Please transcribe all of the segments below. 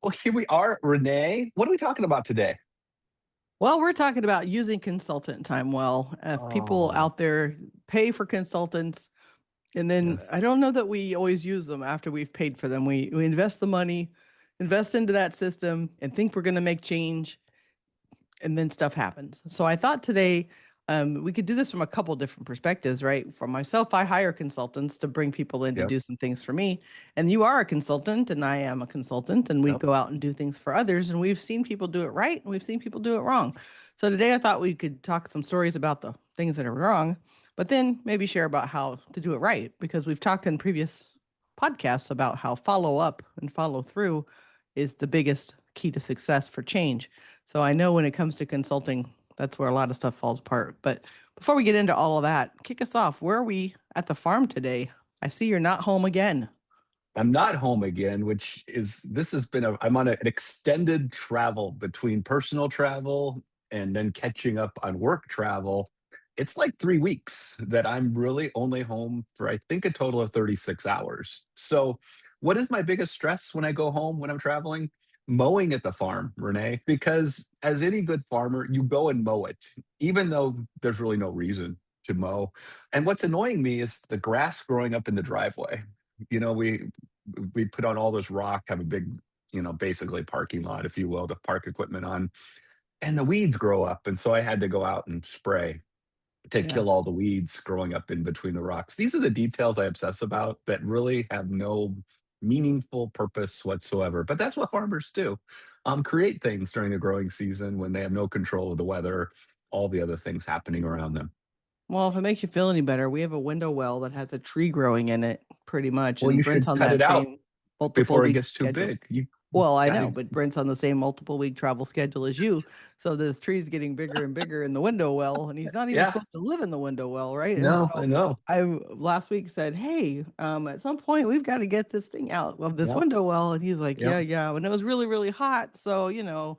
Well, here we are, Renee. What are we talking about today? Well, we're talking about using consultant time well. If people Oh, out there pay for consultants, and then I yes. don't know that we always use them after we've paid for them. We invest the money, invest into that system, and think we're going to make change, and then stuff happens. So I thought today we could do this from a couple different perspectives, right? For myself, I hire consultants to bring people in to Yep. do some things for me. And you are a consultant, and I am a consultant, and we Yep. go out and do things for others. And we've seen people do it right, and we've seen people do it wrong. So today I thought we could talk some stories about the things that are wrong, but then maybe share about how to do it right, because we've talked in previous podcasts about how follow up and follow through is the biggest key to success for change. So I know when it comes to consulting, that's where a lot of stuff falls apart. But before we get into all of that, kick us off. Where are we at the farm today? I see you're not home again. I'm not home again, this has been I'm on an extended travel between personal travel and then catching up on work travel. It's like 3 weeks that I'm really only home for, I think, a total of 36 hours. So, what is my biggest stress when I go home when I'm traveling? Mowing at the farm, Renee, because as any good farmer, you go and mow it, even though there's really no reason to mow. And what's annoying me is the grass growing up in the driveway. You know, we put on all this rock, have a big, basically parking lot, if you will, to park equipment on, and the weeds grow up. And so I had to go out and spray to Yeah. kill all the weeds growing up in between the rocks. These are the details I obsess about that really have no meaningful purpose whatsoever. But that's what farmers do. Create things during the growing season when they have no control of the weather, all the other things happening around them. Well, if it makes you feel any better, we have a window well that has a tree growing in it pretty much. Well, you And Brent's should on cut that it out same multiple before it week gets too schedule. big. You Well, I know, gotta, but Brent's on the same multiple week travel schedule as you. So this tree's getting bigger and bigger in the window well, and he's not even yeah, supposed to live in the window well, right? And no, I so know. I last week said, "Hey, at some point we've got to get this thing out of this Yep, window well." And he's like, yep, "Yeah, yeah." And it was really, really hot, so that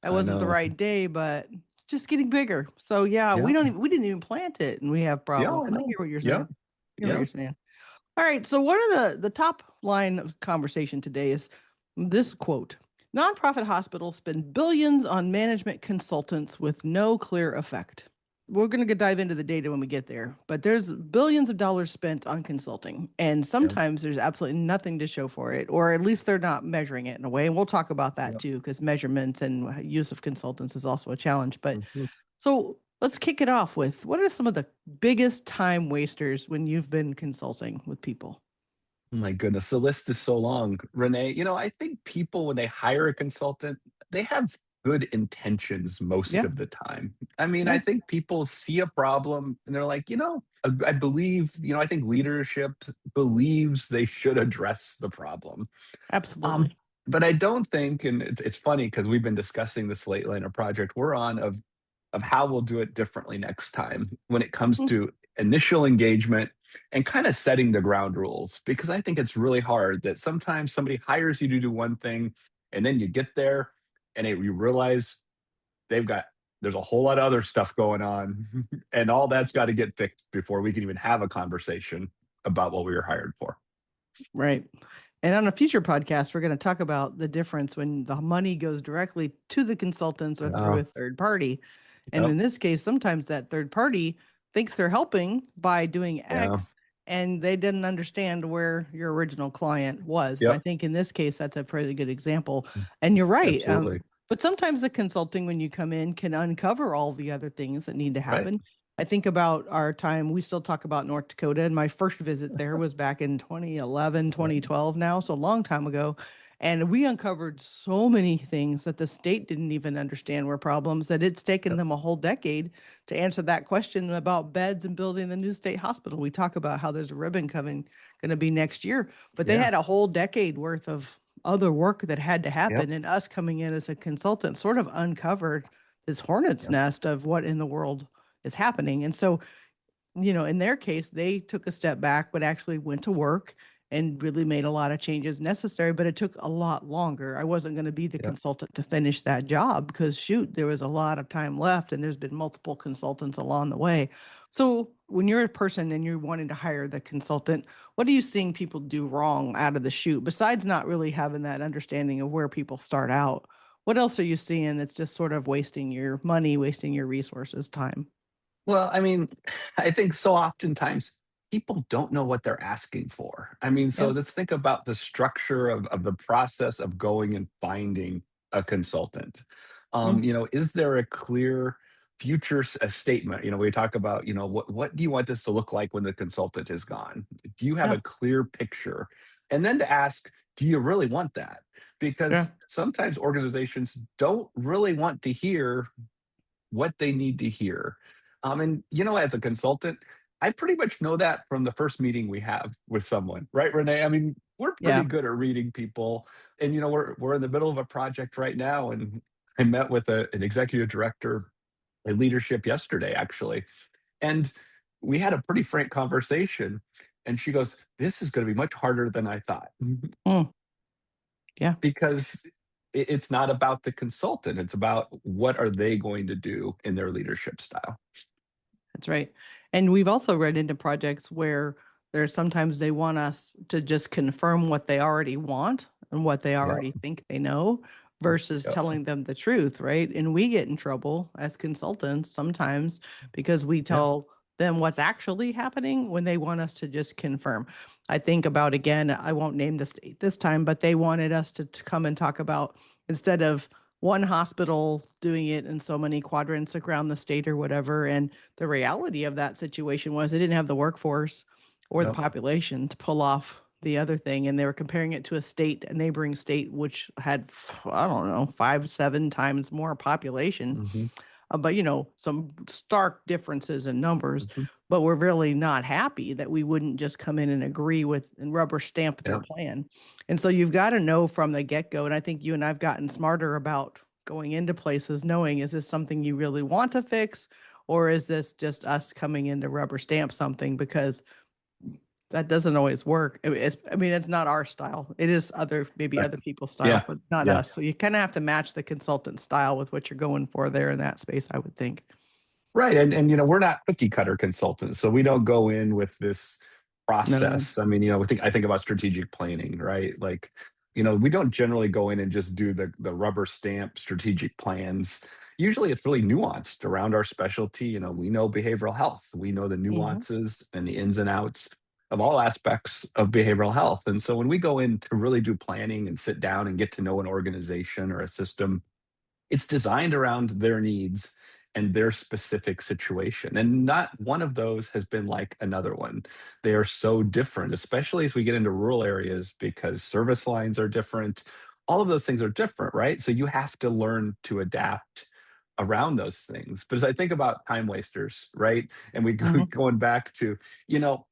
I wasn't the know. right day, but it's just getting bigger. So yeah, Yeah, we didn't even plant it, and we have yeah, problems. I I know. hear what you're Yeah, saying. I hear what yeah. you're saying. All right. So one of the top line of conversation today is this quote. Nonprofit hospitals spend billions on management consultants with no clear effect. We're going to dive into the data when we get there, but there's billions of dollars spent on consulting, and Yeah. sometimes there's absolutely nothing to show for it, or at least they're not measuring it in a way. And we'll talk about that Yep. too, because measurements and use of consultants is also a challenge. But Mhm. so let's kick it off with what are some of the biggest time wasters when you've been consulting with people? Oh my goodness, the list is so long, Renee. I think people, when they hire a consultant, they have good intentions most Yeah, of the time. I mean, I yeah, think people see a problem and they're like, I believe, I think leadership believes they should address the problem. Um, absolutely. but I don't think, and it's funny because we've been discussing this lately in a project we're on of how we'll do it differently next time when it comes Mm, to initial engagement and kind of setting the ground rules. Because I think it's really hard that sometimes somebody hires you to do one thing and then you get there and you realize they've got there's a whole lot of other stuff going on and all that's got to get fixed before we can even have a conversation about what we were hired for. right. And on a future podcast, we're going to talk about the difference when the money goes directly to the consultants or through Yeah. a third party. And Yep. in this case, sometimes that third party thinks they're helping by doing Yeah. X and they didn't understand where your original client was. And I Yep. think in this case, that's a pretty good example. And you're right. Absolutely. But sometimes the consulting, when you come in, can uncover all the other things that need to Right. happen. I think about our time, we still talk about North Dakota, and my first visit there was back in 2011, Right. 2012 now, so a long time ago. And we uncovered so many things that the state didn't even understand were problems, that it's taken Yep. them a whole decade to answer that question about beds and building the new state hospital. We talk about how there's a ribbon coming, going to be next year, but they Yeah. had a whole decade worth of other work that had to Yep. happen. And us coming in as a consultant sort of uncovered this hornet's Yep. nest of what in the world is happening. And so, in their case, they took a step back, but actually went to work and really made a lot of changes necessary. But it took a lot longer. I wasn't going to be the Yep. consultant to finish that job because, shoot, there was a lot of time left and there's been multiple consultants along the way. So when you're a person and you're wanting to hire the consultant, what are you seeing people do wrong out of the chute besides not really having that understanding of where people start out? What else are you seeing that's just sort of wasting your money, wasting your resources, time? Well, I mean, I think so oftentimes people don't know what they're asking for. I mean, so Yep. let's think about the structure of the process of going and finding a consultant. Mm, Is there a clear a statement? We talk about, what do you want this to look like when the consultant is gone? Do you have yeah. a clear picture? And then to ask, do you really want that? Yeah. Because sometimes organizations don't really want to hear what they need to hear. And as a consultant, I pretty much know that from the first meeting we have with someone, right, Renee? I mean, we're pretty Yeah. good at reading people, and we're in the middle of a project right now, and I met with an executive director in leadership yesterday, actually, and we had a pretty frank conversation. And she goes, "This is going to be much harder than I thought." Mm, yeah. Because it's not about the consultant; it's about what are they going to do in their leadership style. That's right. And we've also read into projects where there's sometimes they want us to just confirm what they already want and what they Yeah. already think they know versus Yeah. telling them the truth, right? And we get in trouble as consultants sometimes because we Yeah. tell them what's actually happening when they want us to just confirm. I think about, again, I won't name the state this time, but they wanted us to come and talk about, instead of one hospital doing it in so many quadrants around the state or whatever. And the reality of that situation was they didn't have the workforce or the Yep. population to pull off the other thing. And they were comparing it to a state, a neighboring state, which had, I don't know, 5, 7 times more population. Mhm. But, some stark differences in numbers. Mhm. But we're really not happy that we wouldn't just come in and agree with and rubber stamp their Yep. plan. And so you've got to know from the get go. And I think you and I've gotten smarter about going into places knowing, is this something you really want to fix? Or is this just us coming in to rubber stamp something? Because that doesn't always work. I mean, it's not our style. It is maybe Right. other people's style, Yeah. but not Yeah. us. So you kind of have to match the consultant style with what you're going for there in that space, I would think. Right, and we're not cookie cutter consultants, so we don't go in with this No. process. I mean, I think about strategic planning, right? Like, we don't generally go in and just do the rubber stamp strategic plans. Usually it's really nuanced around our specialty. We know behavioral health. We know the Hmm. nuances and the ins and outs of all aspects of behavioral health. And so when we go in to really do planning and sit down and get to know an organization or a system, it's designed around their needs and their specific situation. And not one of those has been like another one. They are so different, especially as we get into rural areas because service lines are different. All of those things are different, right? So you have to learn to adapt around those things. But as I think about time wasters, right? And we Hmm. going back to, you know,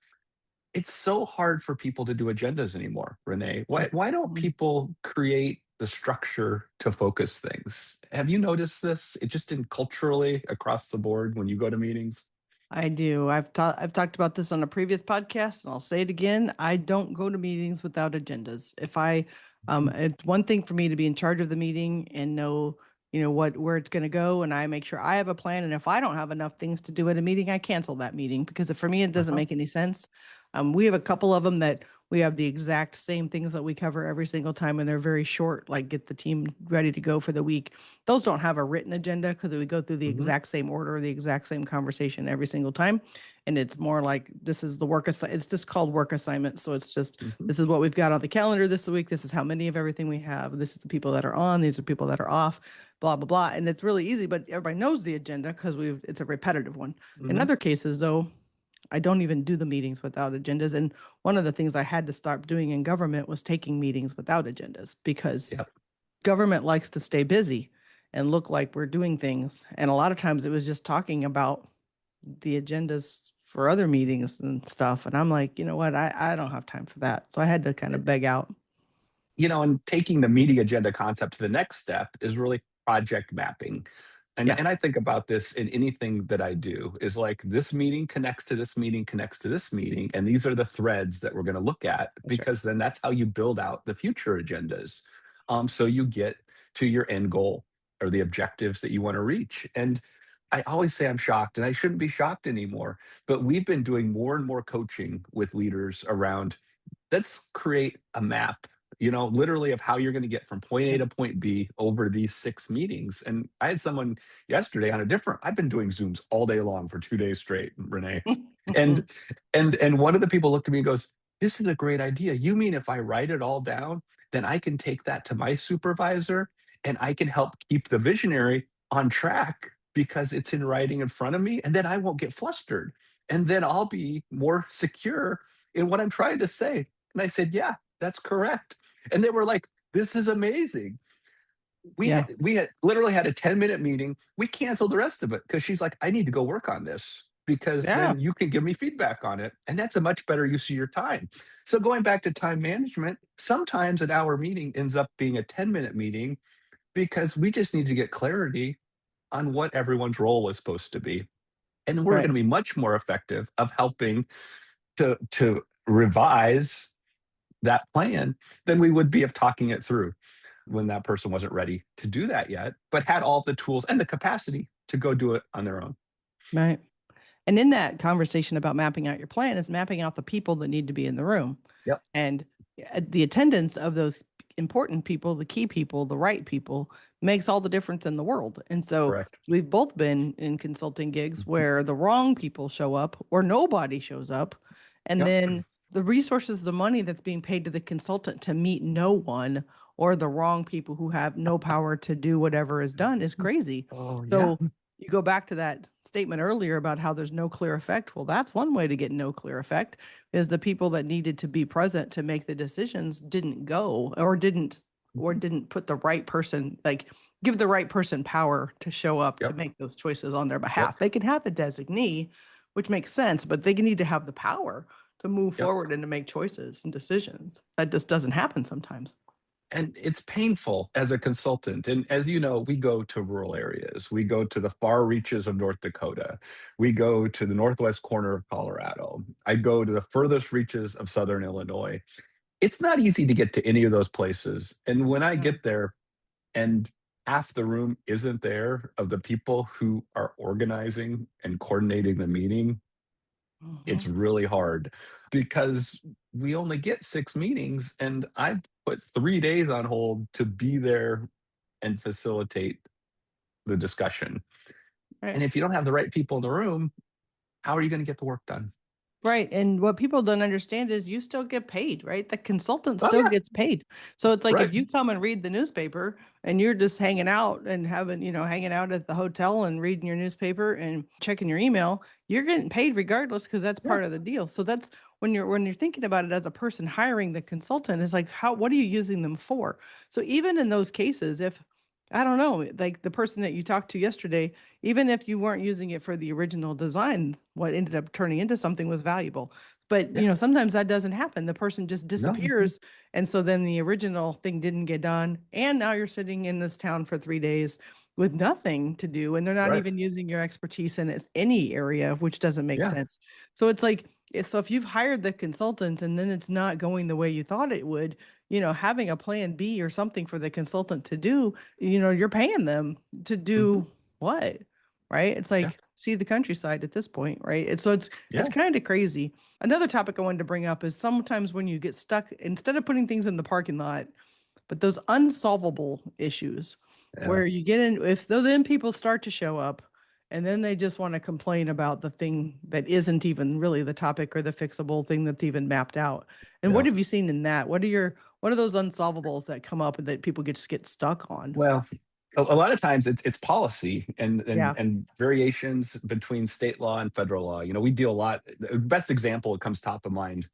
it's so hard for people to do agendas anymore, Renee. Why don't people create the structure to focus things? Have you noticed this? It just in culturally across the board when you go to meetings? I do. I've talked about this on a previous podcast, and I'll say it again. I don't go to meetings without agendas. If I, Mhm. it's one thing for me to be in charge of the meeting and know, where it's going to go, and I make sure I have a plan. And if I don't have enough things to do at a meeting, I cancel that meeting because for me it doesn't Uh-huh. make any sense. We have a couple of them that we have the exact same things that we cover every single time, and they're very short. Like get the team ready to go for the week. Those don't have a written agenda because we go through the Mhm. exact same order, the exact same conversation every single time. And it's more like this is the it's just called work assignment. So it's just Mhm. this is what we've got on the calendar this week. This is how many of everything we have. This is the people that are on. These are people that are off. Blah blah blah. And it's really easy, but everybody knows the agenda because it's a repetitive one. In Mhm. other cases, though, I don't even do the meetings without agendas. And one of the things I had to start doing in government was taking meetings without agendas because Yep. government likes to stay busy and look like we're doing things. And a lot of times it was just talking about the agendas for other meetings and stuff. And I'm like, you know what? I don't have time for that. So I had to kind of beg out. And taking the meeting agenda concept to the next step is really project mapping. And Yeah, and I think about this in anything that I do is like this meeting connects to this meeting, connects to this meeting. And these are the threads that we're going to look at that's right. because then that's how you build out the future agendas. So you get to your end goal or the objectives that you want to reach. And I always say I'm shocked, and I shouldn't be shocked anymore. But we've been doing more and more coaching with leaders around, let's create a map, literally of how you're going to get from point A Yeah. to point B over these 6 meetings. And I had someone yesterday on a different, I've been doing Zooms all day long for 2 days straight, Renee. And and one of the people looked at me and goes, "This is a great idea. You mean if I write it all down, then I can take that to my supervisor and I can help keep the visionary on track because it's in writing in front of me, and then I won't get flustered. And then I'll be more secure in what I'm trying to say." And I said, "Yeah, that's correct." And they were like, "This is amazing." We Yeah. had we had literally had a 10-minute meeting. We canceled the rest of it because she's like, "I need to go work on this because Yeah. then you can give me feedback on it. And that's a much better use of your time." So going back to time management, sometimes an hour meeting ends up being a 10-minute meeting because we just need to get clarity on what everyone's role is supposed to be. And we're going Right. to be much more effective of helping to revise that plan than we would be of talking it through when that person wasn't ready to do that yet, but had all the tools and the capacity to go do it on their own. Right. And in that conversation about mapping out your plan is mapping out the people that need to be in the room. Yep. And the attendance of those important people, the key people, the right people, makes all the difference in the world. And so Correct. we've both been in consulting gigs Mhm. where the wrong people show up or nobody shows up. And Yep. then the resources, the money that's being paid to the consultant to meet no one or the wrong people who have no power to do whatever is done is crazy. Oh, yeah. So you go back to that statement earlier about how there's no clear effect. Well, that's one way to get no clear effect is the people that needed to be present to make the decisions didn't go or Mhm. didn't put the right person, like give the right person power to show up to Yep. make those choices on their Yep. behalf. They can have a designee, which makes sense, but they need to have the power to move Yep. forward and to make choices and decisions. That just doesn't happen sometimes. And it's painful as a consultant. And as you know, we go to rural areas. We go to the far reaches of North Dakota. We go to the northwest corner of Colorado. I go to the furthest reaches of Southern Illinois. It's not easy to get to any of those places. And when I No. get there and half the room isn't there of the people who are organizing and coordinating the meeting, it's Mhm. really hard because we only get 6 meetings, and I put 3 days on hold to be there and facilitate the discussion. Right. And if you don't have the right people in the room, how are you going to get the work done? Right. And what people don't understand is you still get paid, right? The consultant Oh, still yeah. gets paid. So it's like if Right. you come and read the newspaper and you're just hanging out and having, hanging out at the hotel and reading your newspaper and checking your email, you're getting paid regardless because that's Yeah. part of the deal. So that's when you're thinking about it as a person hiring the consultant, it's like what are you using them for? So even in those cases, if I don't know, like the person that you talked to yesterday, even if you weren't using it for the original design, what ended up turning into something was valuable. But, Yeah. sometimes that doesn't happen. The person just No. disappears. And so then the original thing didn't get done. And now you're sitting in this town for 3 days with nothing to do. And they're not Right. even using your expertise in any area, which doesn't make Yeah. sense. So it's like, so if you've hired the consultant and then it's not going the way you thought it would, having a plan B or something for the consultant to do, you're paying them to Hmm. do what? Right? It's Yeah. like see the countryside at this point, right? It's Yeah. kind of crazy. Another topic I wanted to bring up is sometimes when you get stuck, instead of putting things in the parking lot, but those unsolvable issues Yeah. where you get in, if though then people start to show up and then they just want to complain about the thing that isn't even really the topic or the fixable thing that's even mapped out. And what Yeah. have you seen in that? What are those unsolvables that come up that people just get stuck on? Well, a lot of times it's policy and Yeah. variations between state law and federal law. We deal a lot. The best example that comes top of mind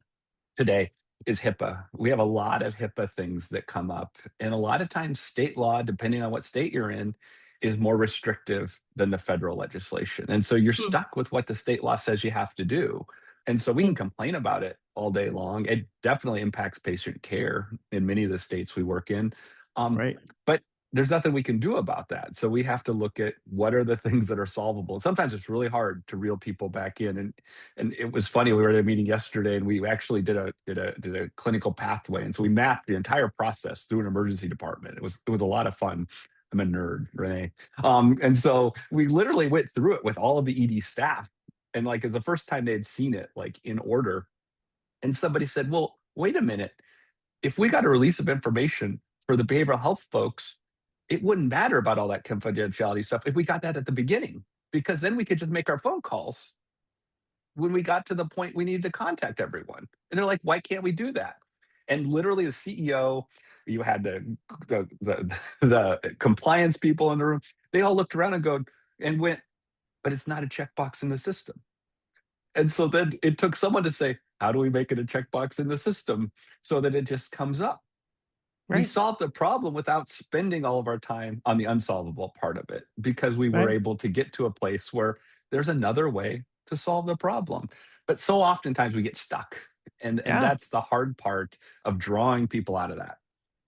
today is HIPAA. We have a lot of HIPAA things that come up. And a lot of times, state law, depending on what state you're in, is more restrictive than the federal legislation. And so you're Hmm. stuck with what the state law says you have to do. And so we Hmm. can complain about it all day long. It definitely impacts patient care in many of the states we work in. Um, Right. but there's nothing we can do about that. So we have to look at what are the things that are solvable. Sometimes it's really hard to reel people back in. And it was funny. We were at a meeting yesterday, and we actually did a clinical pathway, and so we mapped the entire process through an emergency department. It was a lot of fun. I'm a nerd, Renee. And so we literally went through it with all of the ED staff. And like, it's the first time they had seen it like in order. And somebody said, well, wait a minute. If we got a release of information for the behavioral health folks, it wouldn't matter about all that confidentiality stuff if we got that at the beginning, because then we could just make our phone calls when we got to the point we needed to contact everyone. And they're like, why can't we do that? And literally the CEO, you had the compliance people in the room, they all looked around and go and went, but it's not a checkbox in the system. And so then it took someone to say, how do we make it a checkbox in the system so that it just comes up? We Right. solved the problem without spending all of our time on the unsolvable part of it, because we were Right. able to get to a place where there's another way to solve the problem. But so oftentimes we get stuck. And Yeah. that's the hard part of drawing people out of that.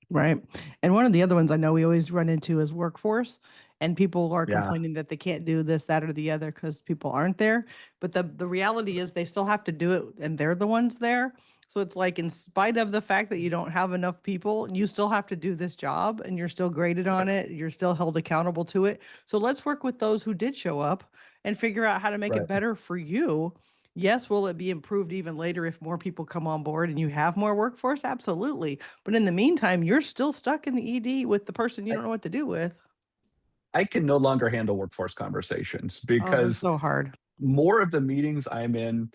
Right. And one of the other ones I know we always run into is workforce. And people are Yeah. complaining that they can't do this, that, or the other because people aren't there. But the reality is they still have to do it and they're the ones there. So it's like, in spite of the fact that you don't have enough people, you still have to do this job and you're still graded on it. You're still held accountable to it. So let's work with those who did show up and figure out how to make it Right. better for you. Yes, will it be improved even later if more people come on board and you have more workforce? Absolutely. But in the meantime, you're still stuck in the ED with the person you I, don't know what to do with. I can no longer handle workforce conversations Oh, that's because so hard. more of the meetings I'm in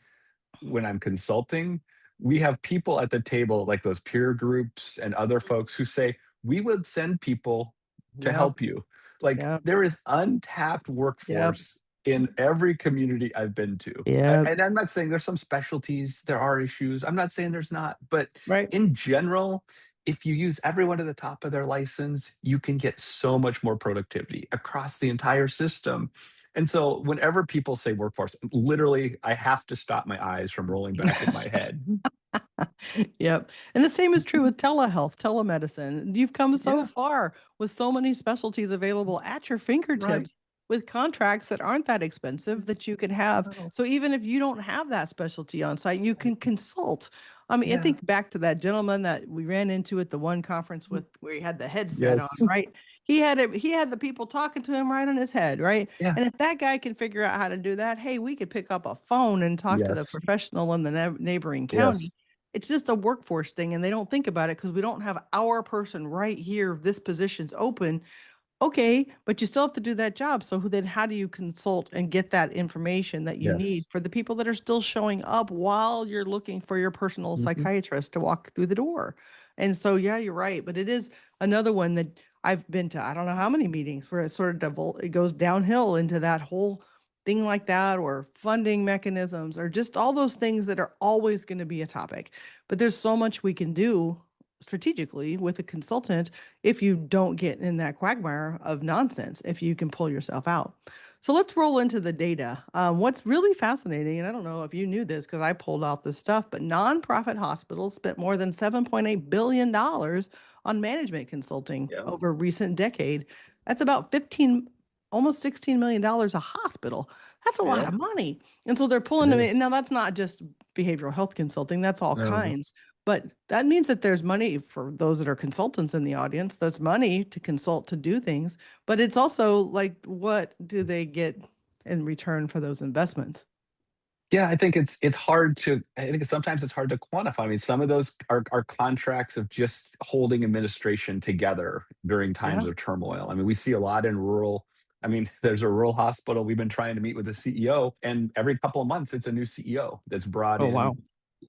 when I'm consulting, we have people at the table, like those peer groups and other folks who say, we would send people to Yep. help you. Like Yep. there is untapped Yep. workforce in every community I've been to. Yep. And I'm not saying there's some specialties, there are issues. I'm not saying there's not, but Right. in general, if you use everyone to the top of their license, you can get so much more productivity across the entire system. And so whenever people say workforce, literally, I have to stop my eyes from rolling back in my head. Yep. And the same is true with telehealth, telemedicine. You've come so Yeah, far with so many specialties available at your right. fingertips with contracts that aren't that expensive that you can have. No, So even if you don't have that specialty on site, you can consult. I mean, I yeah. think back to that gentleman that we ran into at the one conference with where he had the headset on, Yes. right? He had the people talking to him right on his head, right? Yeah. And if that guy can figure out how to do that, hey, we could pick up a phone and talk to the Yes. professional in the neighboring Yes. county. It's just a workforce thing, and they don't think about it because we don't have our person right here. This position's open. Okay, but you still have to do that job. So then how do you consult and get that information that you need Yes. for the people that are still showing up while you're looking for your personal Mhm. psychiatrist to walk through the door? And so, yeah, you're right. But it is another one that I've been to, I don't know how many meetings where it sort of it goes downhill into that whole thing like that, or funding mechanisms, or just all those things that are always going to be a topic. But there's so much we can do strategically with a consultant if you don't get in that quagmire of nonsense, if you can pull yourself out. So let's roll into the data. What's really fascinating, and I don't know if you knew this because I pulled out this stuff, but nonprofit hospitals spent more than $7.8 billion on management consulting Yeah. over recent decade. That's about 15, almost $16 million a hospital. That's a lot Yeah. of money. And so they're It pulling them in. is. Now, that's not just behavioral health consulting, that's all No, kinds. But that means that there's money for those that are consultants in the audience. There's money to consult to do things, but it's also like, what do they get in return for those investments? yeah, I think it's hard to I think sometimes it's hard to quantify. I mean, some of those are contracts of just holding administration together during times Yeah. of turmoil. I mean, we see a lot in rural. I mean, there's a rural hospital we've been trying to meet with the CEO, and every couple of months it's a new CEO that's brought Oh, in wow.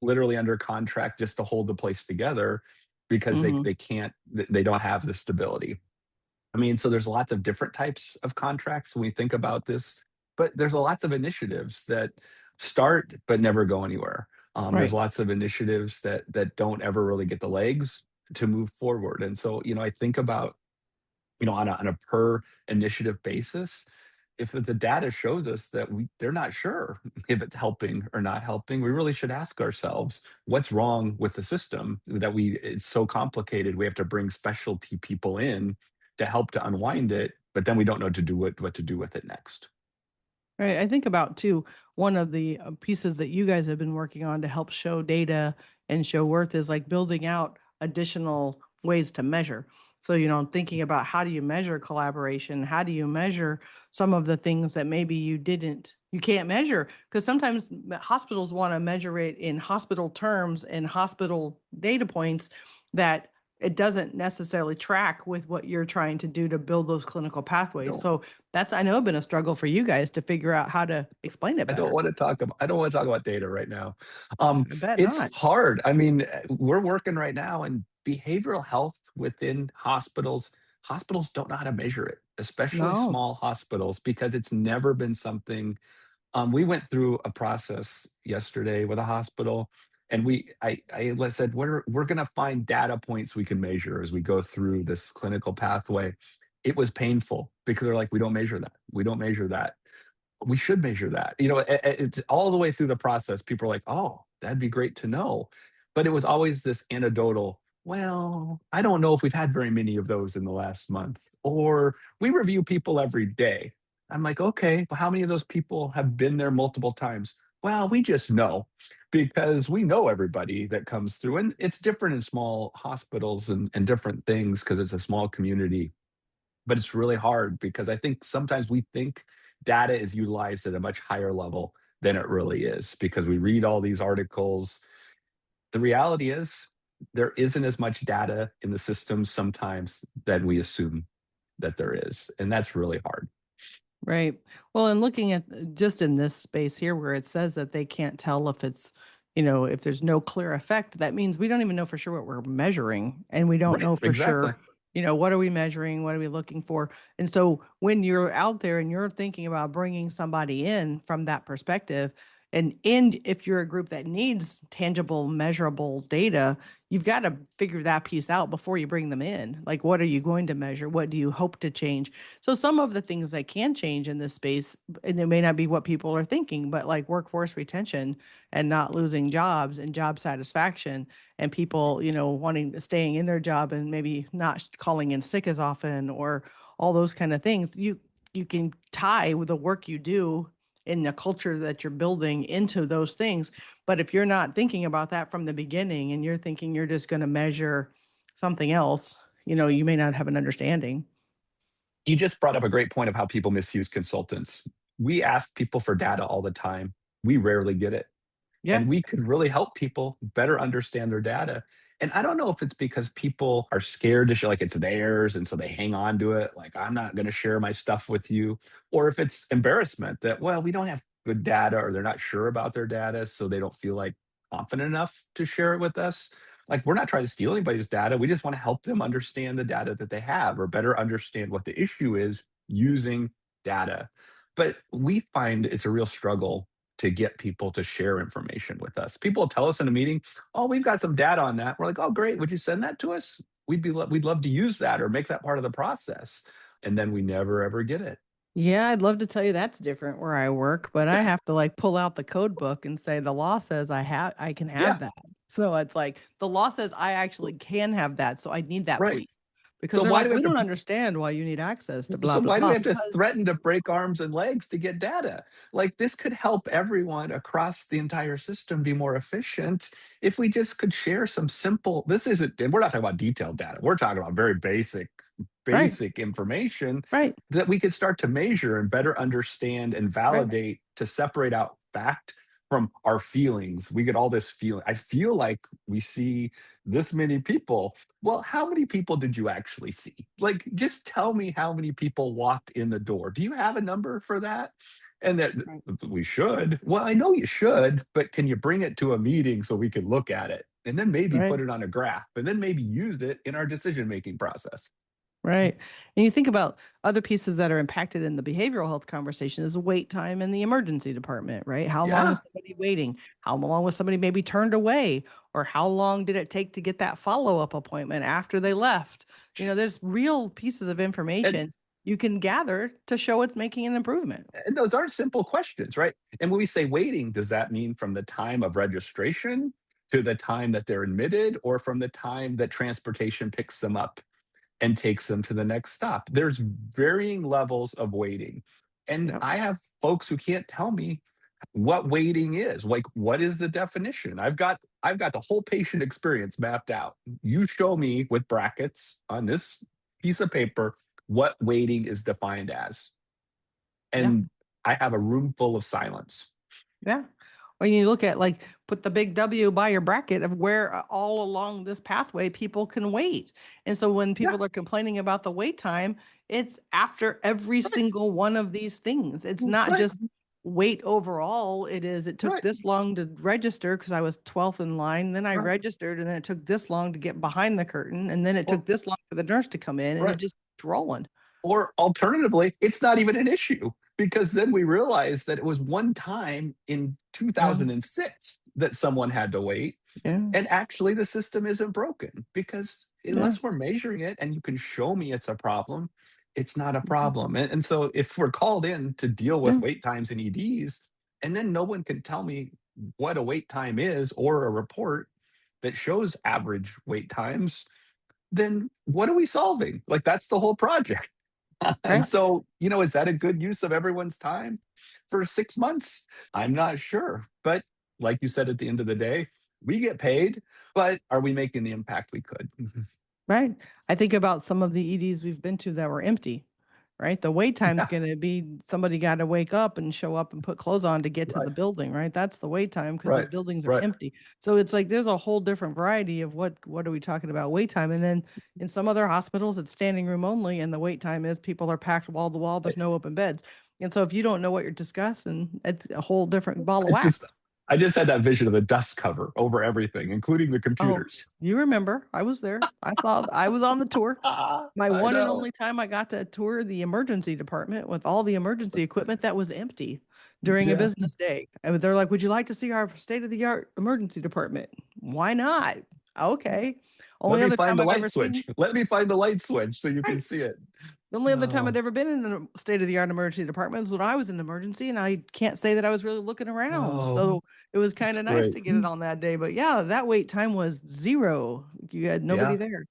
literally under contract just to hold the place together because they Hmm. they can't they don't have the stability. I mean, so there's lots of different types of contracts when we think about this, but there's lots of initiatives that start but never go anywhere. There's Right. lots of initiatives that don't ever really get the legs to move forward. And so, I think about, on a per initiative basis, if the data shows us that they're not sure if it's helping or not helping, we really should ask ourselves what's wrong with the system that it's so complicated. We have to bring specialty people in to help to unwind it, but then we don't know what to do with it next. Right. I think about too, one of the pieces that you guys have been working on to help show data and show worth is like building out additional ways to measure. So, I'm thinking about how do you measure collaboration? How do you measure some of the things that maybe you can't measure? Because sometimes hospitals want to measure it in hospital terms and hospital data points that it doesn't necessarily track with what you're trying to do to build those clinical pathways. No. So that's, I know, been a struggle for you guys to figure out how to explain it better. I don't want to talk about data right now. I bet It's not. hard. I mean, we're working right now in behavioral health within hospitals. Hospitals don't know how to measure it, especially No. small hospitals, because it's never been something. We went through a process yesterday with a hospital, and I said we're going to find data points we can measure as we go through this clinical pathway. It was painful because they're like, we don't measure that. We don't measure that. We should measure that. It's all the way through the process. People are like, oh, that'd be great to know. But it was always this anecdotal, well, I don't know if we've had very many of those in the last month. Or we review people every day. I'm like, okay, well, how many of those people have been there multiple times? Well, we just know because we know everybody that comes through. And it's different in small hospitals and different things because it's a small community, but it's really hard because I think sometimes we think data is utilized at a much higher level than it really is because we read all these articles. The reality is there isn't as much data in the system sometimes than we assume that there is. And that's really hard. Right. Well, and looking at just in this space here where it says that they can't tell if it's, if there's no clear effect, that means we don't even know for sure what we're measuring. And we don't Right. know for Exactly. sure, what are we measuring? What are we looking for? And so when you're out there and you're thinking about bringing somebody in from that perspective, and if you're a group that needs tangible, measurable data, you've got to figure that piece out before you bring them in. Like, what are you going to measure? What do you hope to change? So some of the things that can change in this space, and it may not be what people are thinking, but like workforce retention and not losing jobs and job satisfaction and people, wanting to staying in their job and maybe not calling in sick as often or all those kind of things. You can tie with the work you do in the culture that you're building into those things. But if you're not thinking about that from the beginning and you're thinking you're just going to measure something else, you may not have an understanding. You just brought up a great point of how people misuse consultants. We ask people for data all the time. We rarely get it. Yeah. And we could really help people better understand their data. And I don't know if it's because people are scared to show like it's theirs and so they hang on to it, like I'm not going to share my stuff with you, or if it's embarrassment that, well, we don't have good data or they're not sure about their data, so they don't feel like confident enough to share it with us. Like we're not trying to steal anybody's data. We just want to help them understand the data that they have or better understand what the issue is using data. But we find it's a real struggle to get people to share information with us. People will tell us in a meeting, "Oh, we've got some data on that." We're like, "Oh, great. Would you send that to us? We'd love to use that or make that part of the process." And then we never ever get it. Yeah, I'd love to tell you that's different where I work, but I have to like pull out the code book and say the law says I can have Yeah, that. So it's like the law says I actually can have that. So I need that, right. please. Because So they're why do like, we we have don't to understand why you need access to blah So blah why do we blah. have to Because threaten to break arms and legs to get data? Like this could help everyone across the entire system be more efficient if we just could share some simple. This isn't, and we're not talking about detailed data. We're talking about very right, basic information right, that we could start to measure and better understand and right, validate to separate out fact from our feelings. We get all this feeling. I feel like we see this many people. Well, how many people did you actually see? Like, just tell me how many people walked in the door. Do you have a number for that? And that right, we should. Well, I know you should, but can you bring it to a meeting so we can look at it? And then maybe right. put it on a graph and then maybe use it in our decision making process. Right. And you think about other pieces that are impacted in the behavioral health conversation is wait time in the emergency department, right? How long Yeah. is somebody waiting? How long was somebody maybe turned away? Or how long did it take to get that follow-up appointment after they left? There's real pieces of And information you can gather to show it's making an improvement. And those aren't simple questions, right? And when we say waiting, does that mean from the time of registration to the time that they're admitted or from the time that transportation picks them up and takes them to the next stop? There's varying levels of waiting. And Yep. I have folks who can't tell me what waiting is. Like, what is the definition? I've got the whole patient experience mapped out. You show me with brackets on this piece of paper what waiting is defined as. Yeah. And I have a room full of silence. Yeah. When you look at like put the big W by your bracket of where all along this pathway people can wait. And so when Yeah, people are complaining about the wait time, it's after every right, single one of these things. It's not right, just wait overall. It took right, this long to register because I was 12th in line. Then I right. registered and then it took this long to get behind the curtain. And then it Or took this long for the nurse to come in and it right. just kept rolling. Or alternatively, it's not even an issue because then we realized that it was one time in Yeah. 2006 that someone had to wait. Yeah. And actually, the system isn't broken because Yeah. unless we're measuring it and you can show me it's a problem, it's not a Mhm. problem. And so, if we're called in to deal with Yeah. wait times in EDs, and then no one can tell me what a wait time is or a report that shows average wait times, then what are we solving? Like, that's the whole project. And Right. so, is that a good use of everyone's time for 6 months? I'm not sure. But like you said, at the end of the day, we get paid, but are we making the impact we could? Right. I think about some of the EDs we've been to that were empty, right? The wait time's Yeah, going to be somebody got to wake up and show up and put clothes on to get to right, the building, right? That's the wait time because the right, buildings are right. empty. So it's like there's a whole different variety of what are we talking about wait time? And then in some other hospitals, it's standing room only, and the wait time is people are packed wall to wall. I, There's no open beds. And so if you don't know what you're discussing, it's a whole different ball of I wax. just, I just had that vision of a dust cover over everything, including the Oh, computers. you remember? I was there. I was on the tour. My I one and know. only time I got to tour the emergency department with all the emergency equipment that was empty during a Yeah. business day. And they're like, "Would you like to see our state of the art emergency department?" Why not? Okay. Let Only me other find time the I've light ever seen. switch. Let me find the light switch so you can Right. see it. The only other time I'd Oh, ever been in a state of the art emergency department was when I was in emergency, and I can't say that I was really looking around. oh, So it was kind that's of nice great. to get it on that day. But yeah, that wait time was zero. You had nobody Yeah. there.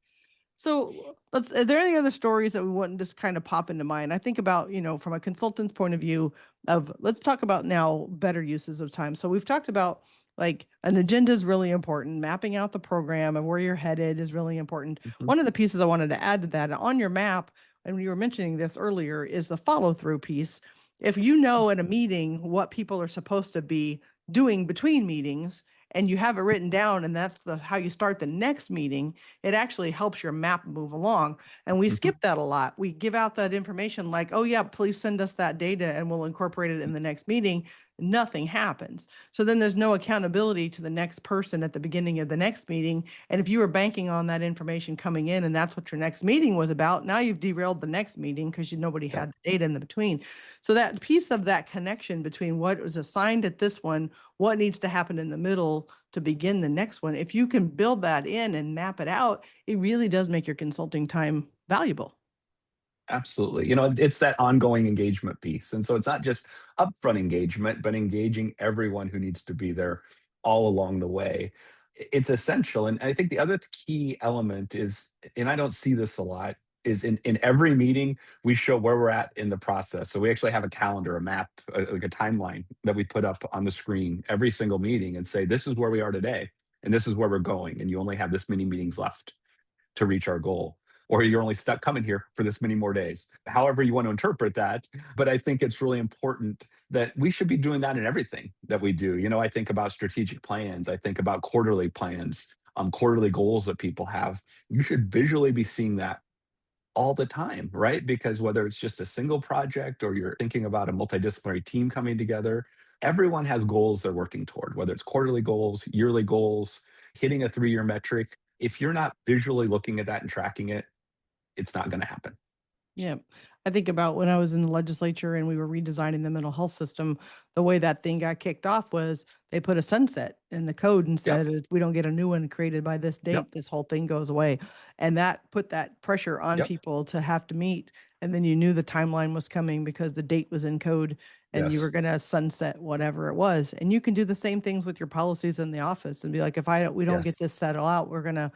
So are there any other stories that we want to just kind of pop into mind? I think about, from a consultant's point of view of let's talk about now better uses of time. So we've talked about like an agenda is really important. Mapping out the program and where you're headed is really important. Mhm, One of the pieces I wanted to add to that on your map, and you were mentioning this earlier, is the follow through piece. If you know at a meeting what people are supposed to be doing between meetings and you have it written down and that's how you start the next meeting, it actually helps your map move along. And we mhm. skip that a lot. We give out that information like, oh, yeah, please send us that data and we'll incorporate it in the next meeting. Nothing happens. So then there's no accountability to the next person at the beginning of the next meeting. And if you were banking on that information coming in and that's what your next meeting was about, now you've derailed the next meeting because nobody Yeah. had the data in the between. So that piece of that connection between what was assigned at this one, what needs to happen in the middle to begin the next one, if you can build that in and map it out, it really does make your consulting time valuable. Absolutely. It's that ongoing engagement piece. And so it's not just upfront engagement, but engaging everyone who needs to be there all along the way. It's essential. And I think the other key element is, and I don't see this a lot, is in every meeting, we show where we're at in the process. So we actually have a calendar, a map, like a timeline that we put up on the screen every single meeting and say, this is where we are today, and this is where we're going. And you only have this many meetings left to reach our goal, or you're only stuck coming here for this many more days, however you want to interpret that. But I think it's really important that we should be doing that in everything that we do. I think about strategic plans, I think about quarterly plans, quarterly goals that people have. You should visually be seeing that all the time, right? Because whether it's just a single project or you're thinking about a multidisciplinary team coming together, everyone has goals they're working toward, whether it's quarterly goals, yearly goals, hitting a 3-year metric. If you're not visually looking at that and tracking it, it's not going to happen. Yeah. I think about when I was in the legislature and we were redesigning the mental health system, the way that thing got kicked off was they put a sunset in the code and Yep. said, if we don't get a new one created by this Yep. date, this whole thing goes away. And that put that pressure on Yep. people to have to meet. And then you knew the timeline was coming because the date was in code and you were Yes. going to sunset whatever it was. And you can do the same things with your policies in the office and be like, we don't get Yes. this settled out, we're going to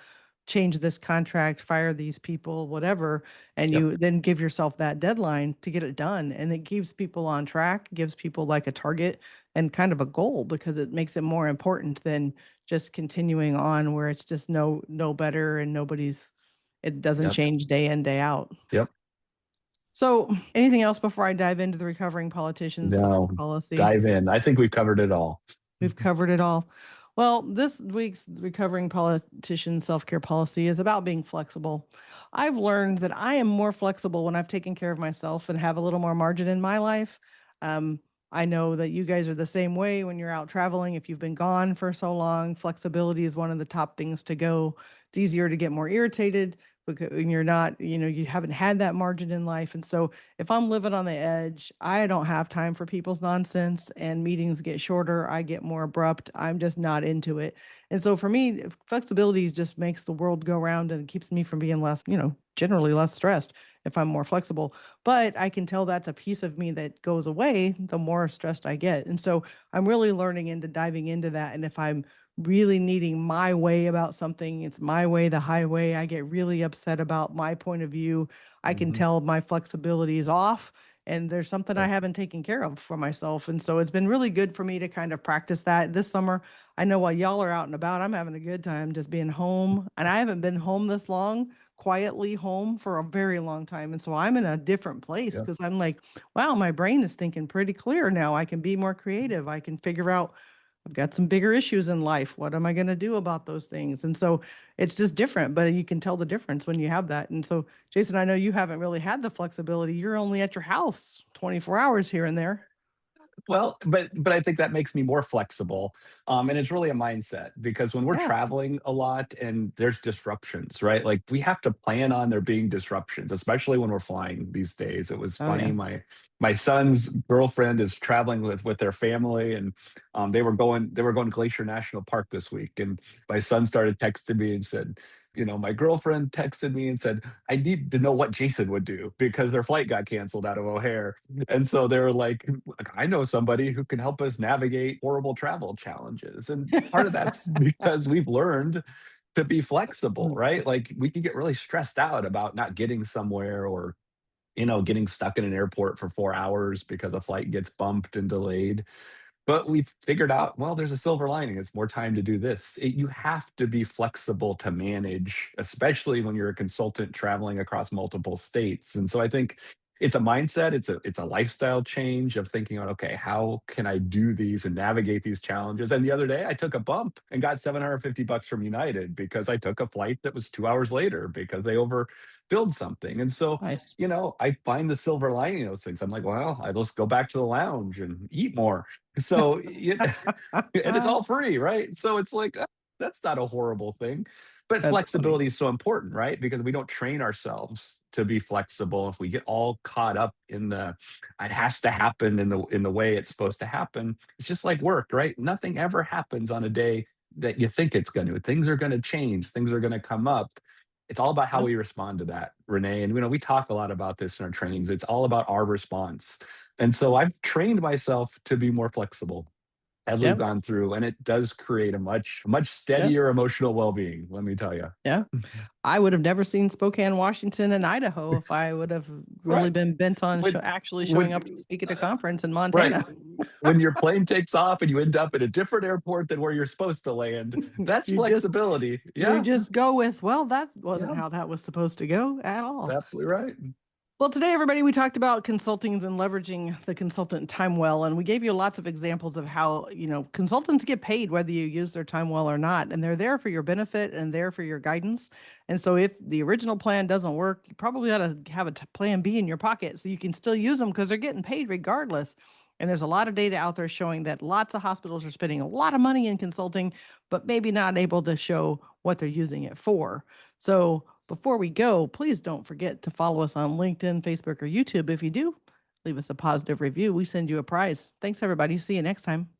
change this contract, fire these people, whatever, and Yep. you then give yourself that deadline to get it done, and it keeps people on track, gives people like a target, and kind of a goal because it makes it more important than just continuing on where it's just no better and it doesn't Yep. change day in, day out. Yep. So, anything else before I dive into the recovering politicians No, policy? dive in. I think we've covered it all. We've covered it all. Well, this week's recovering politician self care policy is about being flexible. I've learned that I am more flexible when I've taken care of myself and have a little more margin in my life. Um, I know that you guys are the same way when you're out traveling. If you've been gone for so long, flexibility is one of the top things to go. It's easier to get more irritated because when you're not, you haven't had that margin in life. And so if I'm living on the edge, I don't have time for people's nonsense and meetings get shorter. I get more abrupt. I'm just not into it. And so for me, flexibility just makes the world go round and it keeps me from being less, generally less stressed if I'm more flexible. But I can tell that's a piece of me that goes away the more stressed I get. And so I'm really learning into diving into that. And if I'm really needing my way about something, it's my way, the highway, I get really upset about my point of view. I can Mhm. tell my flexibility is off and there's something I Yep. haven't taken care of for myself. And so it's been really good for me to kind of practice that this summer. I know while y'all are out and about, I'm having a good time just being home. And I haven't been home this long, quietly home for a very long time. And so I'm in a different place Yep. because I'm like, wow, my brain is thinking pretty clear now. I can be more creative. I can figure out I've got some bigger issues in life. What am I going to do about those things? And so it's just different, but you can tell the difference when you have that. And so, Jason, I know you haven't really had the flexibility. You're only at your house 24 hours here and there. Well, but I think that makes me more flexible, and it's really a mindset because when we're Yeah. traveling a lot and there's disruptions, right? Like we have to plan on there being disruptions, especially when we're flying these days. It was Oh, funny. yeah. My son's girlfriend is traveling with their family, and they were going to Glacier National Park this week, and my son started texting me and said, my girlfriend texted me and said, I need to know what Jason would do because their flight got canceled out of O'Hare. And so they were like, I know somebody who can help us navigate horrible travel challenges. And part of that's because we've learned to be flexible, Mm. right? Like we can get really stressed out about not getting somewhere or, getting stuck in an airport for 4 hours because a flight gets bumped and delayed. But we've figured out, well, there's a silver lining. It's more time to do this. You have to be flexible to manage, especially when you're a consultant traveling across multiple states. And so I think it's a mindset, it's a lifestyle change of thinking about, okay, how can I do these and navigate these challenges? And the other day I took a bump and got $750 from United because I took a flight that was 2 hours later because they overbilled something. And so Nice. I find the silver lining in those things. I'm like, well, I just go back to the lounge and eat more. So, and it's all free, right? So it's like, that's not a horrible thing. But That's funny. flexibility is so important, right? Because we don't train ourselves to be flexible. If we get all caught up in it has to happen in the way it's supposed to happen. It's just like work, right? Nothing ever happens on a day that you think it's going to. Things are going to change. Things are going to come up. It's all about how Yep. we respond to that, Renee. And we talk a lot about this in our trainings. It's all about our response. And so I've trained myself to be more flexible as we've Yep. gone through, and it does create a much Yep. steadier emotional well-being, let me tell you. Yeah. I would have never seen Spokane, Washington, and Idaho if I would have really Right. been bent on When actually showing up to when speak at a conference in right. Montana. When your plane takes off and you end up at a different airport than where you're supposed to land, that's you just flexibility. you Yeah. just go with, well, that wasn't Yeah. how that was supposed to go at That's all. absolutely right. Well, today, everybody, we talked about consultings and leveraging the consultant time well, and we gave you lots of examples of how, consultants get paid whether you use their time well or not, and they're there for your benefit and there for your guidance. And so if the original plan doesn't work, you probably ought to have a plan B in your pocket so you can still use them because they're getting paid regardless. And there's a lot of data out there showing that lots of hospitals are spending a lot of money in consulting, but maybe not able to show what they're using it for. So before we go, please don't forget to follow us on LinkedIn, Facebook, or YouTube. If you do, leave us a positive review. We send you a prize. Thanks, everybody. See you next time.